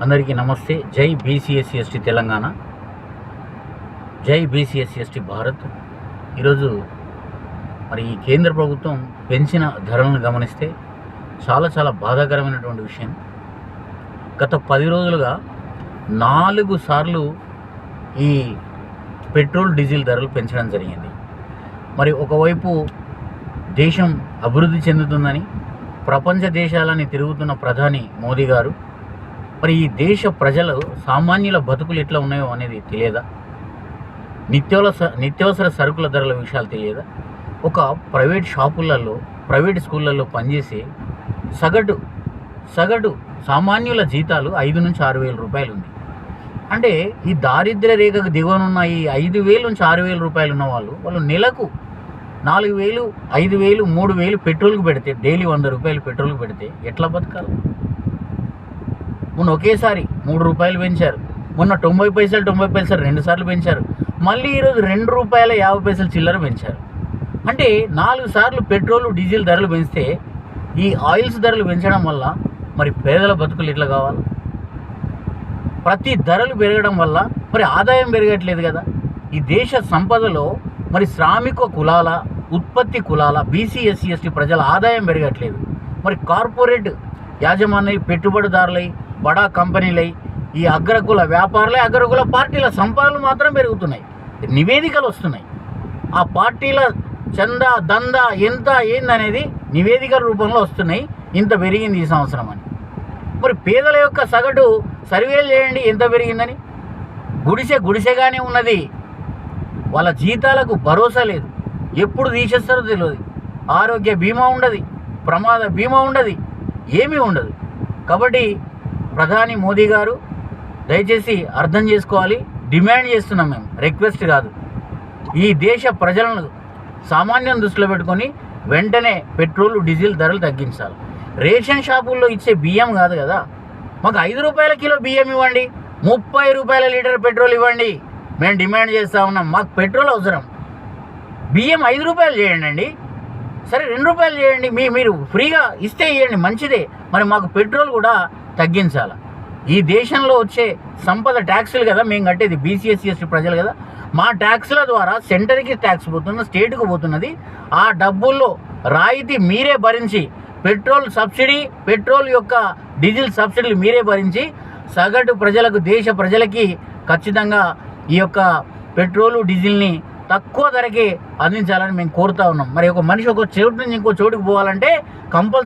అందరికీ నమస్తే. జై బీసీఎస్సీ ఎస్టీ తెలంగాణ, జై బీసీఎస్సీ ఎస్టీ భారత్. ఈరోజు మరి ఈ కేంద్ర ప్రభుత్వం పెంచిన ధరలను గమనిస్తే చాలా బాధాకరమైనటువంటి విషయం. గత 10 రోజులుగా 4 సార్లు ఈ పెట్రోల్ డీజిల్ ధరలు పెంచడం జరిగింది. మరి ఒకవైపు దేశం అభివృద్ధి చెందుతుందని ప్రపంచ దేశాలని తిరుగుతున్న ప్రధాని మోదీ గారు, మరి ఈ దేశ ప్రజలు సామాన్యుల బతుకులు ఎట్లా ఉన్నాయో అనేది తెలియదా? నిత్యావసర సరుకుల ధరల విషయాలు తెలియదా? ఒక ప్రైవేట్ షాపులలో, ప్రైవేట్ స్కూళ్ళల్లో పనిచేసే సగటు సామాన్యుల జీతాలు 5 నుంచి 6 వేల రూపాయలు ఉంది. అంటే ఈ దారిద్ర్య రేఖకు దిగువనున్న ఈ 5,000 నుంచి 6,000 రూపాయలు ఉన్న వాళ్ళు నెలకు 4,000, 5,000, 3,000 పెట్రోల్కి పెడితే, డైలీ 100 రూపాయలు పెట్రోల్కి పెడితే ఎట్లా బతకాలి? మొన్న ఒకేసారి 3 రూపాయలు పెంచారు, మొన్న 90 పైసలు 2 సార్లు పెంచారు, మళ్ళీ ఈరోజు ₹2.50 చిల్లర పెంచారు. అంటే 4 సార్లు పెట్రోల్ డీజిల్ ధరలు పెంచితే ఈ ఆయిల్స్ ధరలు పెంచడం వల్ల మరి పేదల బతుకులు ఎట్లా కావాలి? ప్రతి ధరలు పెరగడం వల్ల మరి ఆదాయం పెరగట్లేదు కదా. ఈ దేశ సంపదలో మరి శ్రామిక కులాల, ఉత్పత్తి కులాల, బీసీ ఎస్సీ ఎస్టీ ప్రజల ఆదాయం పెరగట్లేదు. మరి కార్పొరేట్ యాజమాన్య పెట్టుబడిదారులై, బడా కంపెనీలై, ఈ అగ్రకుల వ్యాపారులై, అగ్రకుల పార్టీల సంపదలు మాత్రం పెరుగుతున్నాయి. నివేదికలు వస్తున్నాయి. ఆ పార్టీల చందా దందా ఎంత ఏందనేది నివేదికల రూపంలో వస్తున్నాయి. ఇంత పెరిగింది ఈ సంవత్సరం అని. మరి పేదల యొక్క సగటు సర్వేలు చేయండి ఎంత పెరిగిందని. గుడిసెగానే ఉన్నది. వాళ్ళ జీతాలకు భరోసా లేదు, ఎప్పుడు తీసేస్తారో తెలియదు. ఆరోగ్య బీమా ఉండదు, ప్రమాద బీమా ఉండదు, ఏమీ ఉండదు. కాబట్టి ప్రధాని మోదీ గారు దయచేసి అర్థం చేసుకోవాలి. డిమాండ్ చేస్తున్నాం మేము, రిక్వెస్ట్ కాదు. ఈ దేశ ప్రజలను సామాన్యం దృష్టిలో పెట్టుకొని వెంటనే పెట్రోల్ డీజిల్ ధరలు తగ్గించాలి. రేషన్ షాపుల్లో ఇచ్చే బియ్యం కాదు కదా, మాకు 5 రూపాయల కిలో బియ్యం ఇవ్వండి, 30 రూపాయల లీటర్ పెట్రోల్ ఇవ్వండి, మేము డిమాండ్ చేస్తూ ఉన్నాం. మాకు పెట్రోల్ అవసరం. బియ్యం 5 రూపాయలు చేయండి అండి, సరే 2 రూపాయలు చేయండి, మీరు ఫ్రీగా ఇస్తే ఇవ్వండి, మంచిదే. మరి మాకు పెట్రోల్ కూడా తగ్గించాలి. ఈ దేశంలో వచ్చే సంపద ట్యాక్సులు కదా మేము కట్టేది, బీసీఎస్సీ ఎస్టీ ప్రజలు కదా. మా ట్యాక్సుల ద్వారా సెంటర్కి ట్యాక్స్ పోతున్నది, స్టేట్కు పోతున్నది. ఆ డబ్బుల్లో రాయితీ మీరే భరించి, పెట్రోల్ సబ్సిడీ, పెట్రోల్ యొక్క డీజిల్ సబ్సిడీలు మీరే భరించి సగటు ప్రజలకు, దేశ ప్రజలకి ఖచ్చితంగా ఈ యొక్క పెట్రోలు డీజిల్ని తక్కువ ధరకే అందించాలని మేము కోరుతా ఉన్నాం. మరి ఒక మనిషి ఒక చోటు నుంచి ఇంకో చోటుకు పోవాలంటే కంపల్సరీ